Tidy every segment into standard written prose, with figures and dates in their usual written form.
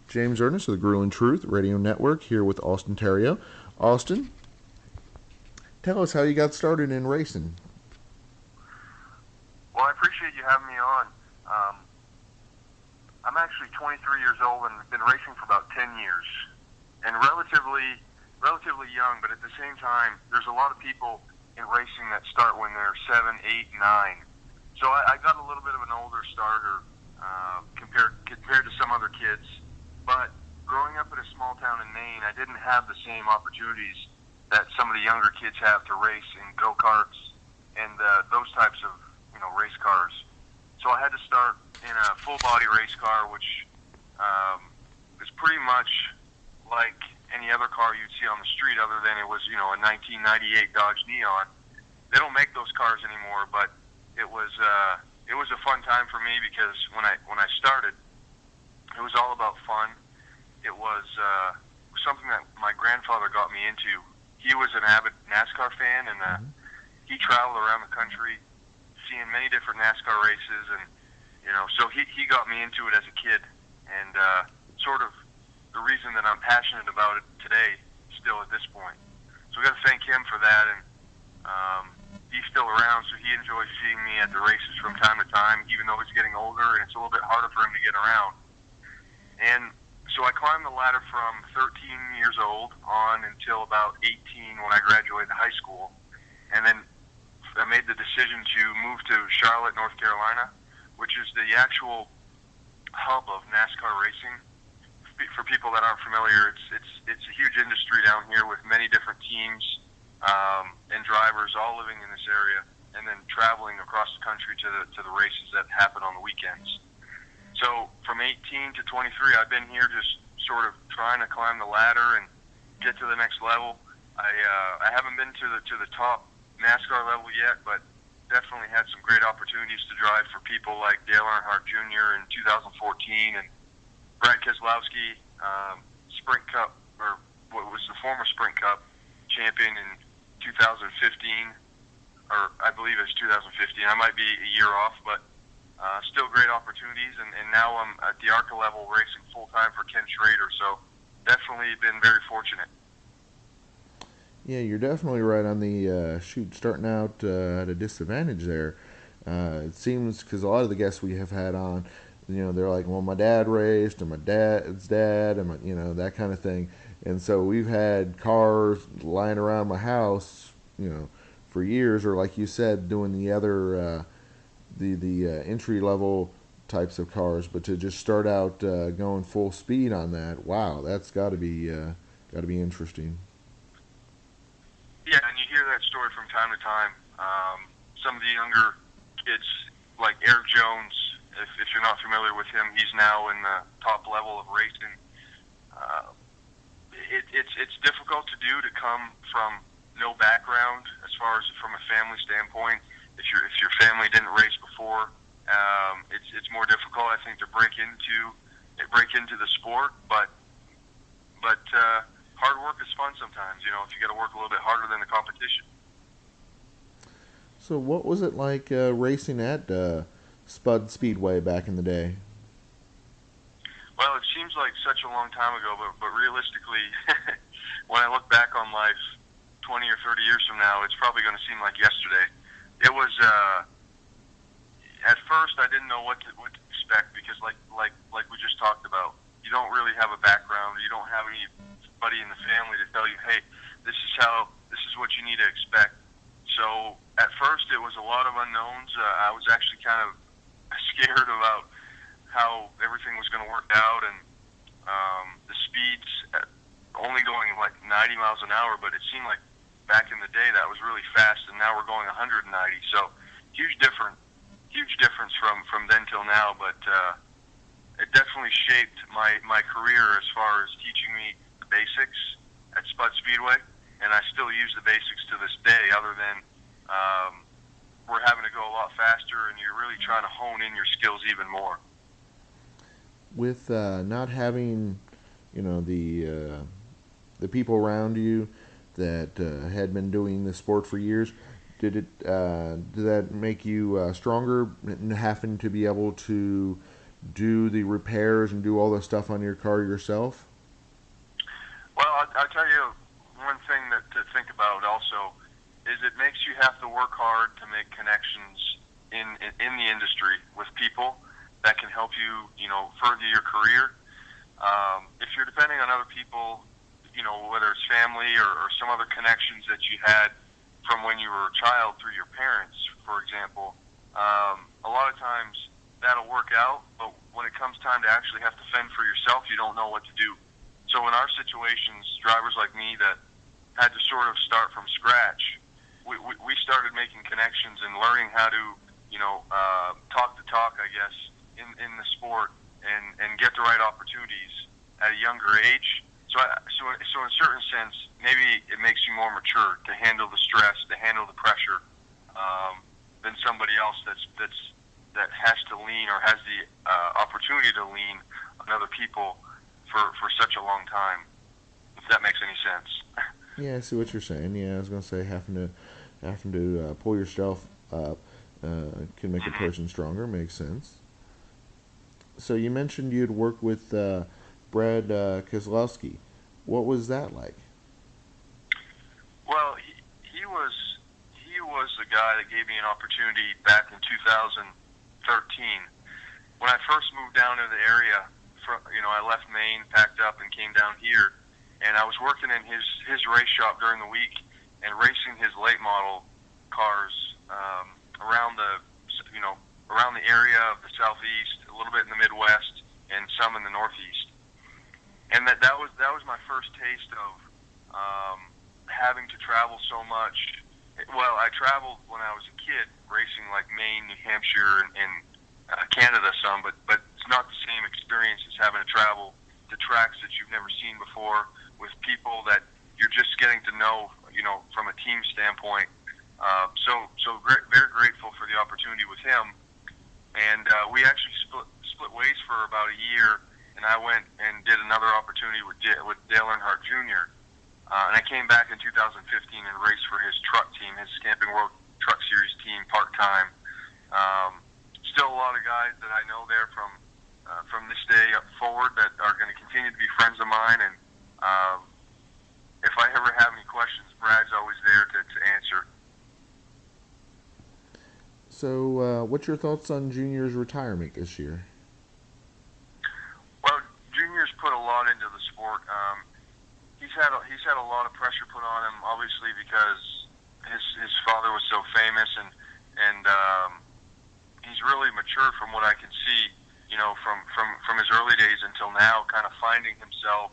James Ernest of the Grueling Truth Radio Network here with Austin Theriault. Austin, tell us how you got started in racing. Well, I appreciate you having me on. I'm actually 23 years old and been racing for about 10 years, and relatively young. But at the same time, there's a lot of people in racing that start when they're 7, 8, 9. So I got a little bit of an older starter compared to some other kids. But growing up in a small town in Maine, I didn't have the same opportunities that some of the younger kids have to race in go-karts and those types of race cars. So I had to start in a full-body race car, which is pretty much like any other car you'd see on the street, other than it was a 1998 Dodge Neon. They don't make those cars anymore, but it was a fun time for me because when I started, it was all about fun. It was something that my grandfather got me into. He was an avid NASCAR fan, and he traveled around the country seeing many different NASCAR races, and so he got me into it as a kid, and sort of the reason that I'm passionate about it today, still at this point. So we got to thank him for that, and he's still around, so he enjoys seeing me at the races from time to time, even though he's getting older, and it's a little bit harder for him to get around. And so I climbed the ladder from 13 years old on until about 18 when I graduated high school, and then I made the decision to move to Charlotte, North Carolina, which is the actual hub of NASCAR racing. For people that aren't familiar, it's a huge industry down here with many different teams and drivers all living in this area, and then traveling across the country to the races that happen on the weekends. So from 18 to 23, I've been here just sort of trying to climb the ladder and get to the next level. I haven't been to the top NASCAR level yet, but definitely had some great opportunities to drive for people like Dale Earnhardt Jr. in 2014 and Brad Keselowski, Sprint Cup, or what was the former Sprint Cup champion in 2015, or I believe it's 2015. I might be a year off, but still great opportunities. And now I'm at the ARCA level racing full-time for Ken Schrader, so definitely been very fortunate. Yeah, you're definitely right on the starting out at a disadvantage there. It seems, because a lot of the guests we have had on, they're like, well, my dad raced, and my dad's dad, and that kind of thing. And so we've had cars lying around my house, for years, or like you said, doing the other, the entry level types of cars. But to just start out going full speed on that, wow, that's got to be interesting. Yeah, and you hear that story from time to time. Some of the younger kids, like Eric Jones, if you're not familiar with him, he's now in the top level of racing. It's difficult to do, to come from no background as far as from a family standpoint. If your family didn't race before, it's more difficult, I think, to break into the sport. But hard work is fun sometimes, if you got to work a little bit harder than the competition. So what was it like racing at Spud Speedway back in the day? Well, it seems like such a long time ago, but realistically, when I look back on life 20 or 30 years from now, it's probably going to seem like yesterday. It was, at first I didn't know what to expect, because like we just talked about, you don't really have a background, you don't have anybody in the family to tell you, hey, this is what you need to expect. So at first it was a lot of unknowns. I was actually kind of scared about how everything was going to work out, and the speeds only going like 90 miles an hour, but it seemed like back in the day that was really fast, and now we're going 190. So huge difference from then till now, but it definitely shaped my career as far as teaching me the basics at Spud Speedway, and I still use the basics to this day, other than we're having to go a lot faster, and you're really trying to hone in your skills even more. With not having, the people around you that had been doing the sport for years, did that make you stronger, having to be able to do the repairs and do all the stuff on your car yourself? Well, I'll tell you one thing that to think about also is it makes you have to work hard to make connections in the industry with people that can help you, further your career. If you're depending on other people, whether it's family or some other connections that you had from when you were a child through your parents, for example, a lot of times that'll work out, but when it comes time to actually have to fend for yourself, you don't know what to do. So in our situations, drivers like me that had to sort of start from scratch, we started making connections and learning how to, talk the talk, I guess, in the sport and get the right opportunities at a younger age. So in a certain sense, maybe it makes you more mature to handle the stress, to handle the pressure, than somebody else that has to lean or has the opportunity to lean on other people for such a long time. If that makes any sense. Yeah, I see what you're saying. Yeah, I was gonna say having to pull yourself up can make a person stronger. Makes sense. So you mentioned you'd worked with Brad Keselowski. What was that like? Well, he was the guy that gave me an opportunity back in 2013 when I first moved down to the area. I left Maine, packed up, and came down here, and I was working in his race shop during the week and racing his late model cars around the area of the southeast, a little bit in the Midwest, and some in the Northeast. And that was my first taste of having to travel so much. Well, I traveled when I was a kid, racing like Maine, New Hampshire, and Canada some, but it's not the same experience as having to travel to tracks that you've never seen before with people that you're just getting to know, from a team standpoint. Very grateful for the opportunity with him. And we actually split ways for about a year, and I went and did another opportunity with Dale Earnhardt Jr. And I came back in 2015 and raced for his truck team, his Camping World Truck Series team, part-time. Still a lot of guys that I know there from this day up forward that are going to continue to be friends of mine. And if I ever have any questions, Brad's always there to answer. So, what's your thoughts on Junior's retirement this year? Well, Junior's put a lot into the sport. He's had a lot of pressure put on him, obviously because his father was so famous, and he's really matured from what I can see. From his early days until now, kind of finding himself,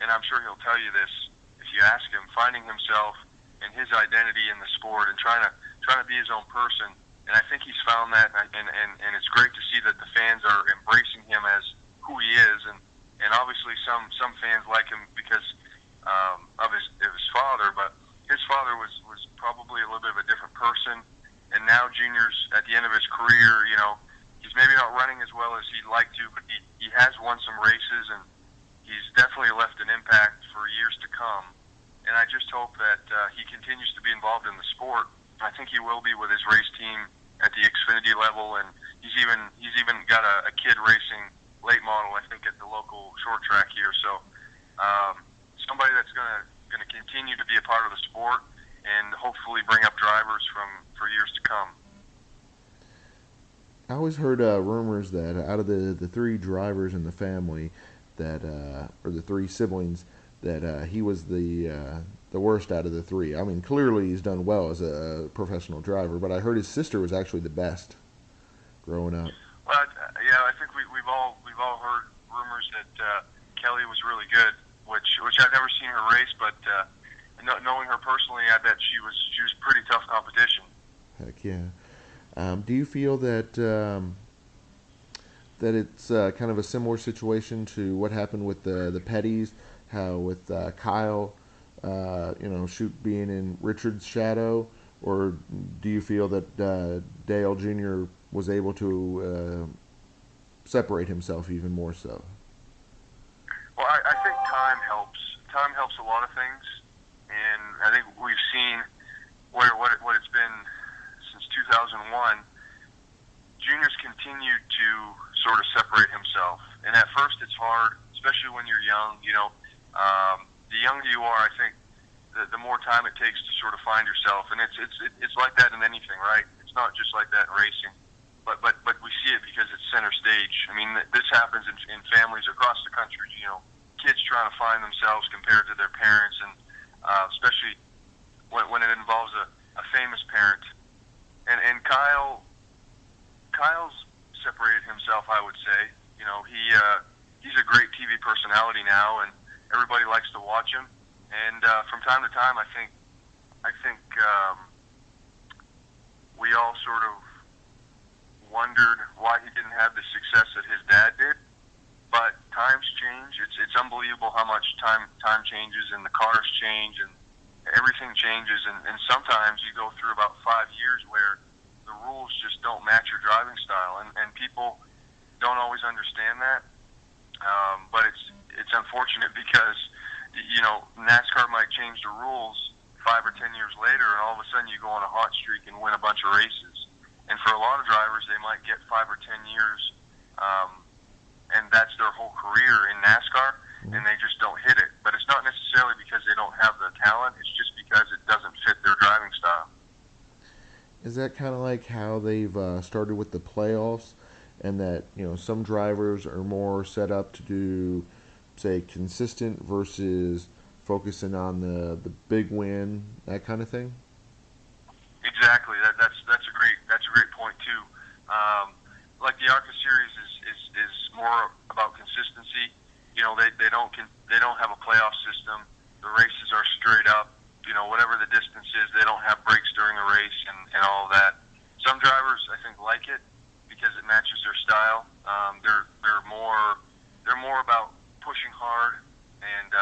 and I'm sure he'll tell you this if you ask him, finding himself and his identity in the sport and trying to be his own person. And I think he's found that, and it's great to see that the fans are embracing him as who he is, and obviously some fans like him because of his father, but his father was probably a little bit of a different person, and now Junior's at the end of his career. He's maybe not running as well as he'd like to, but he has won some races, and he's definitely left an impact for years to come. And I just hope that he continues to be involved in the sport. I think he will be with his race team at the Xfinity level, and he's even got a kid racing late model, I think, at the local short track here. So somebody that's gonna continue to be a part of the sport and hopefully bring up drivers for years to come. I always heard rumors that out of the three drivers in the family, that or the three siblings, that he was the worst out of the three. I mean, clearly he's done well as a professional driver, but I heard his sister was actually the best growing up. Well, yeah, I think we've all heard rumors that Kelly was really good, which I've never seen her race, but knowing her personally, I bet she was pretty tough competition. Heck yeah. Do you feel that that it's kind of a similar situation to what happened with the Petties? How with Kyle, being in Richard's shadow, or do you feel that Dale Jr. was able to separate himself even more so? Well, I think time helps. Time helps a lot of things, and I think we've seen what it's been since 2001. Junior's continued to sort of separate himself. And at first it's hard, especially when you're young. The younger you are, I think, the more time it takes to sort of find yourself. And it's like that in anything, right? It's not just like that in racing. But we see it because it's center stage. I mean, this happens in families across the country. Kids trying to find themselves compared to their parents, and especially when it involves a famous parent. And Kyle's separated himself, I would say. He's a great TV personality now, and everybody likes to watch him. And from time to time, I think we all sort of wondered why he didn't have the success that his dad did. But times change. It's unbelievable how much time changes, and the cars change, and everything changes. And sometimes you go through about 5 years where the rules just don't match your driving style, and people don't always understand that. But it's unfortunate because NASCAR might change the rules 5 or 10 years later, and all of a sudden you go on a hot streak and win a bunch of races. And for a lot of drivers, they might get 5 or 10 years, and that's their whole career in NASCAR, and they just don't hit it. But it's not necessarily because they don't have the talent; it's just because it doesn't fit their driving style. Is that kind of like how they've started with the playoffs, and that some drivers are more set up to do, say, consistent versus focusing on the big win, that kind of thing? Exactly. That's a great point too. Like the ARCA Series is more about consistency. They don't have a playoff system. The races are straight up. Whatever the distance is, they don't have breaks during the race and all of that. Some drivers, I think, like it because it matches their style. They're more about pushing hard and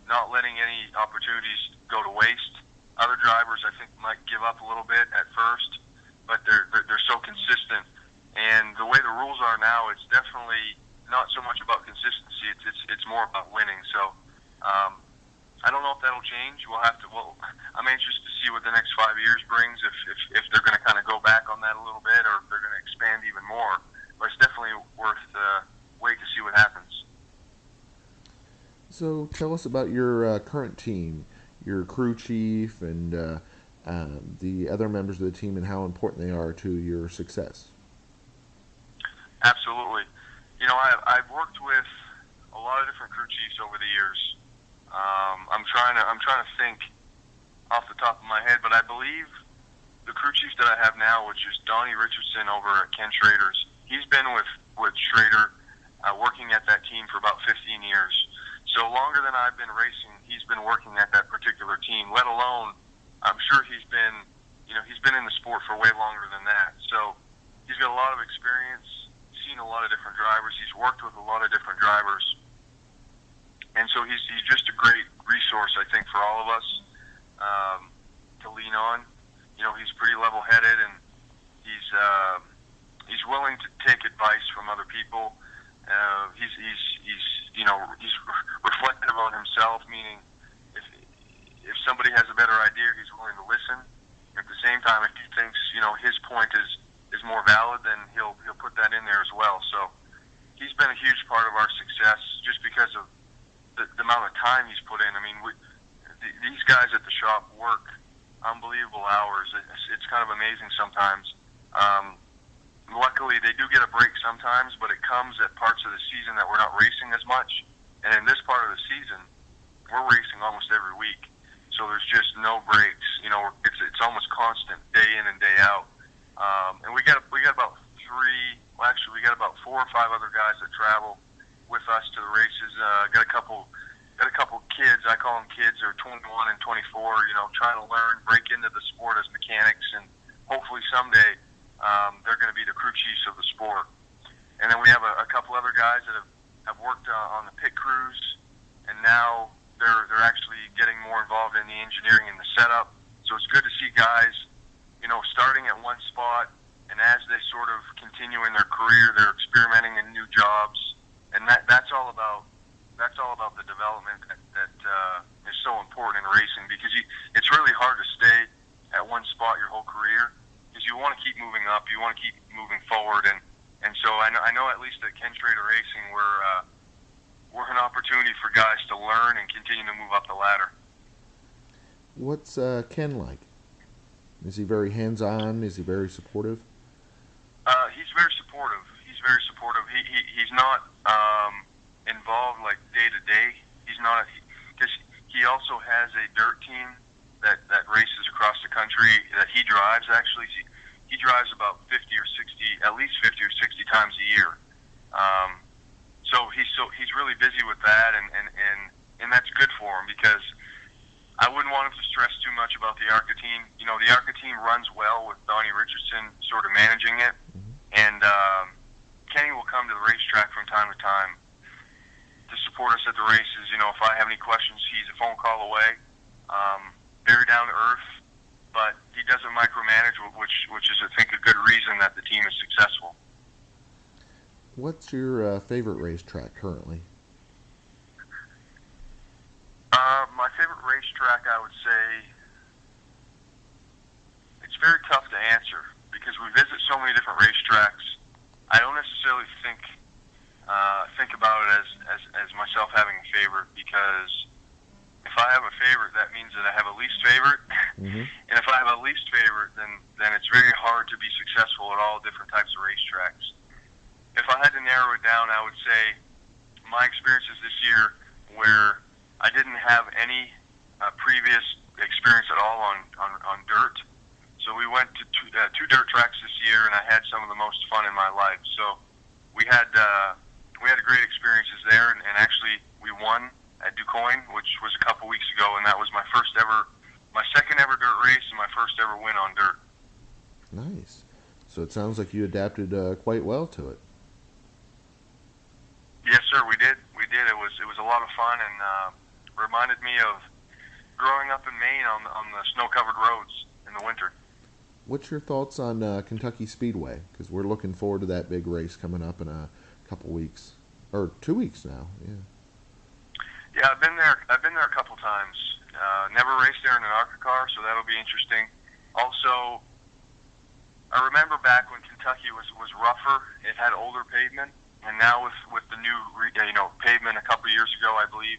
not letting any opportunities go to waste. Other drivers, I think, might give up a little bit at first, but they're so consistent. And the way the rules are now, it's definitely not so much about consistency. It's more about winning. So I don't know if that'll change. I'm anxious to see what the next 5 years brings. If they're going to kind of go back on that a little bit, or if they're going to expand even more. But it's definitely worth wait to see what happens. So tell us about your current team, your crew chief, and the other members of the team, and how important they are to your success. Absolutely. I've worked with a lot of different crew chiefs over the years. I'm trying to think off the top of my head, but I believe the crew chief that I have now, which is Donnie Richardson over at Ken Schrader's, he's been with Schrader working at that team for about 15 years. So longer than I've been racing, he's been working at that particular team. Let alone, I'm sure he's been in the sport for way longer than that. So he's got a lot of experience, seen a lot of different drivers. He's worked with a lot of different drivers, and so he's just a great resource, I think, for all of us to lean on. He's pretty level-headed, and he's willing to take advice from other people. He's reflective on himself, meaning if somebody has a better idea, he's willing to listen. At the same time, if he thinks his point is more valid, then he'll put that in there as well. So he's been a huge part of our success just because of the amount of time he's put in. I mean, these guys at the shop work unbelievable hours. It's kind of amazing sometimes. Luckily, they do get a break sometimes, but it comes at parts of the season that we're not racing as much. And in this part of the season, we're racing almost every week, so there's just no breaks. It's almost constant, day in and day out. And we got about we got about 4 or 5 other guys that travel with us to the races. Got a couple kids. I call them kids. They're 21 and 24. Trying to learn, break into the sport as mechanics, and hopefully someday they're going to be the crew chiefs of the sport. And then we have a couple other guys that have worked on the pit crews, and now they're actually getting more involved in the engineering and the setup. So it's good to see guys, starting at one spot, and as they sort of continue in their career, they're experimenting in new jobs, and that's all about the development that is so important in racing, because it's really hard to stay at one spot your whole career, because you want to keep moving up, you want to keep moving forward, and And so I know at least at Ken Schrader Racing, we're an opportunity for guys to learn and continue to move up the ladder. What's Ken like? Is he very hands-on? Is he very supportive? He's very supportive. He's very supportive. He's not involved like day to day. He's not, because he also has a dirt team that races across the country that he drives. Actually, he drives about 50 or 60, at least 50 or 60 times a year. So he's really busy with that, and that's good for him, because I wouldn't want him to stress too much about the ARCA team. You know, the ARCA team runs well with Donnie Richardson sort of managing it, and Kenny will come to the racetrack from time to time to support us at the races. You know, if I have any questions, he's a phone call away. Very down to earth, but he doesn't micromanage, which is, I think, a good reason that the team is successful. What's your favorite racetrack currently? My favorite racetrack, I would say, it's very tough to answer because we visit so many different racetracks. I don't necessarily think about it as myself having a favorite, because if I have a favorite, that means that I have a least favorite. Mm-hmm. And if I have a least favorite, then it's very hard to be successful at all different types of racetracks. If I had to narrow it down, I would say my experiences this year, where I didn't have any previous experience at all on dirt. So we went to two dirt tracks this year, and I had some of the most fun in my life. So we had great experiences there, and actually we won at DuQuoin, which was a couple weeks ago, and that was my second ever dirt race and my first ever win on dirt. Nice. So it sounds like you adapted quite well to it. Yes, sir, we did. It was a lot of fun, and reminded me of growing up in Maine on the snow-covered roads in the winter. What's your thoughts on Kentucky Speedway? Because we're looking forward to that big race coming up in a couple weeks, or 2 weeks now. Yeah. Yeah, I've been there a couple times. Never raced there in an ARCA car, so that'll be interesting. Also, I remember back when Kentucky was rougher. It had older pavement, and now with the new pavement a couple years ago, I believe,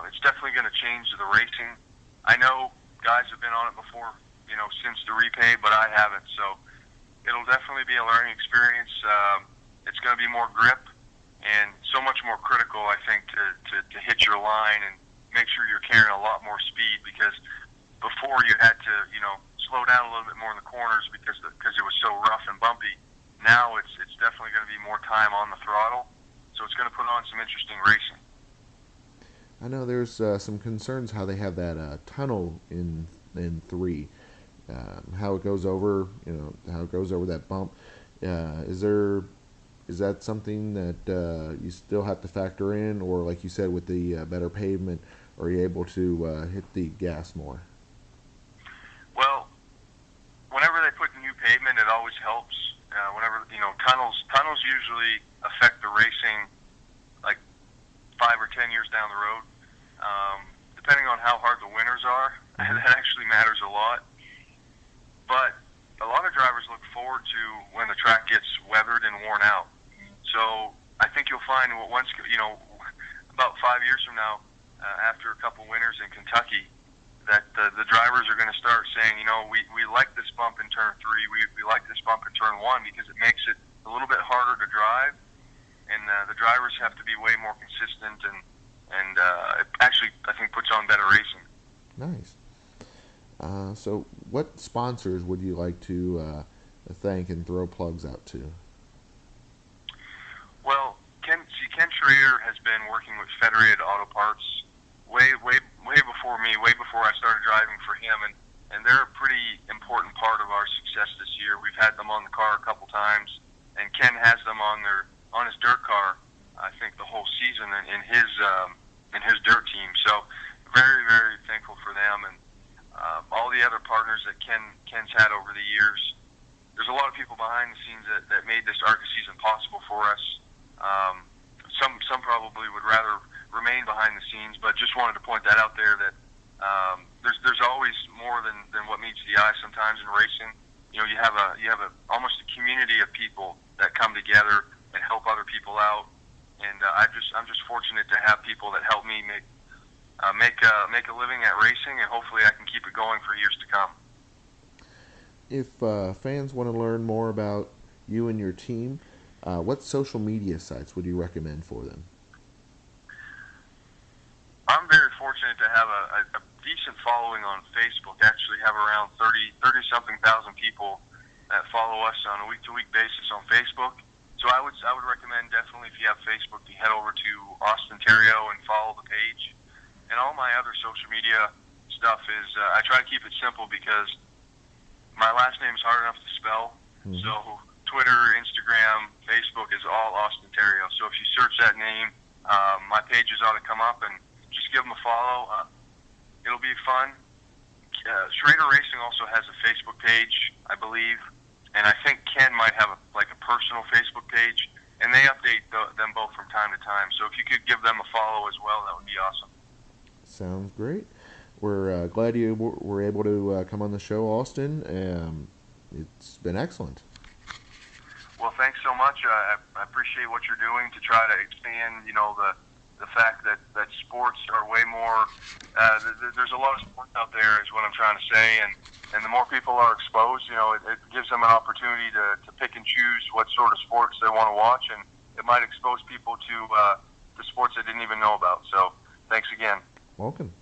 it's definitely going to change the racing. I know guys have been on it before, since the repave, but I haven't. So it'll definitely be a learning experience. It's going to be more grip and so much more critical, I think, to hit your line and make sure you're carrying a lot more speed, because before you had to, slow down a little bit more in the corners because it was so rough and bumpy. Now it's definitely going to be more time on the throttle, so it's going to put on some interesting racing. I know there's some concerns how they have that tunnel in 3, how it goes over, how it goes over that bump. Is that something that you still have to factor in, or like you said, with the better pavement, are you able to hit the gas more? Well, whenever they put new pavement, it always helps. Whenever tunnels usually affect the racing like 5 or 10 years down the road. Depending on how hard the winters are, that actually matters a lot. But a lot of drivers look forward to when the track gets weathered and worn out. So I think you'll find about 5 years from now, after a couple winters in Kentucky, that the drivers are going to start saying, we like this bump in turn 3, we like this bump in turn 1, because it makes it a little bit harder to drive, and the drivers have to be way more consistent, and it actually, I think, puts on better racing. Nice. So what sponsors would you like to thank and throw plugs out to? Well, Ken Schrader has been working with Federated Auto Parts way before me, way before I started driving for him, and they're a pretty important part of our success this year. We've had them on the car a couple times, and Ken has them on his dirt car, I think, the whole season in his dirt team. So very, very thankful for them, and all the other partners that Ken's had over the years. There's a lot of people behind the scenes that made this ARCA season possible for us. Some probably would rather remain behind the scenes, but just wanted to point that out there, that there's always more than what meets the eye sometimes in racing. You have almost a community of people that come together and help other people out. And I'm just fortunate to have people that help me make a living at racing, and hopefully I can keep it going for years to come. If fans want to learn more about you and your team, what social media sites would you recommend for them? I'm very fortunate to have a decent following on Facebook. Actually, have around 30-something thousand people that follow us on a week-to-week basis on Facebook. So I would recommend definitely, if you have Facebook, to head over to Austin Theriault and follow the page. And all my other social media stuff is I try to keep it simple because my last name is hard enough to spell. Mm-hmm. So Twitter, Instagram, Facebook is all Austin Theriault. So if you search that name, my pages ought to come up, and just give them a follow. It'll be fun. Schrader Racing also has a Facebook page, I believe, and I think Ken might have a personal Facebook page, and they update them both from time to time. So if you could give them a follow as well, that would be awesome. Sounds great. We're glad you were able to come on the show, Austin. It's been excellent. Well, thanks so much. I appreciate what you're doing to try to expand, the fact that sports are way more. There's a lot of sports out there, is what I'm trying to say, and the more people are exposed, it gives them an opportunity to pick and choose what sort of sports they want to watch, and it might expose people to sports they didn't even know about. So, thanks again. Welcome.